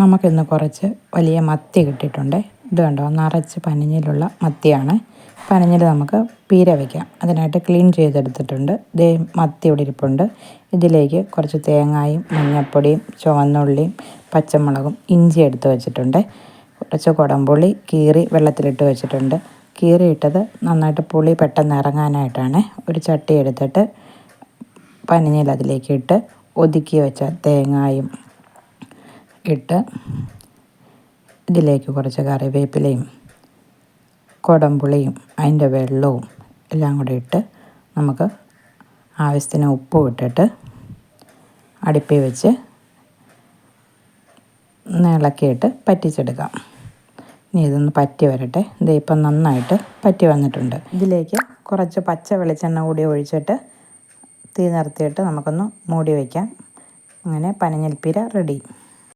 നമുക്കിന്ന് കുറച്ച് വലിയ മത്തി കിട്ടിയിട്ടുണ്ട്. ഇത് കണ്ടോ, നിറച്ച് പനിഞ്ഞിലുള്ള മത്തിയാണ്. പനിഞ്ഞിൽ നമുക്ക് പീര വയ്ക്കാം. അതിനായിട്ട് ക്ലീൻ ചെയ്തെടുത്തിട്ടുണ്ട്. ദേ മത്തി ഇവിടെ ഇരിപ്പുണ്ട്. ഇതിലേക്ക് കുറച്ച് തേങ്ങായും മഞ്ഞൾപ്പൊടിയും ചുവന്നുള്ളിയും പച്ചമുളകും ഇഞ്ചി എടുത്ത് വെച്ചിട്ടുണ്ട്. കുറച്ച് കുടംപുളി കീറി വെള്ളത്തിലിട്ട് വെച്ചിട്ടുണ്ട്. കീറിയിട്ടത് നന്നായിട്ട് പുളി പെട്ടെന്ന് ഇറങ്ങാനായിട്ടാണ്. ഒരു ചട്ടി എടുത്തിട്ട് പനിഞ്ഞിൽ അതിലേക്ക് ഇട്ട് ഒതുക്കി വെച്ച തേങ്ങായും ഇട്ട് ഇതിലേക്ക് കുറച്ച് കറിവേപ്പിലയും കുടംപുളിയും അതിൻ്റെ വെള്ളവും എല്ലാം കൂടി ഇട്ട് നമുക്ക് ആവശ്യത്തിന് ഉപ്പും ഇട്ടിട്ട് അടുപ്പിൽ വെച്ച് ഇളക്കിയിട്ട് പറ്റിച്ചെടുക്കാം. ഇനി ഇതൊന്ന് പറ്റി വരട്ടെ. ഇത് ഇപ്പം നന്നായിട്ട് പറ്റി വന്നിട്ടുണ്ട്. ഇതിലേക്ക് കുറച്ച് പച്ച വെളിച്ചെണ്ണ കൂടി ഒഴിച്ചിട്ട് തീ നിർത്തിയിട്ട് നമുക്കൊന്ന് മൂടി വയ്ക്കാം. അങ്ങനെ പനിഞ്ഞിൽപ്പീര റെഡി.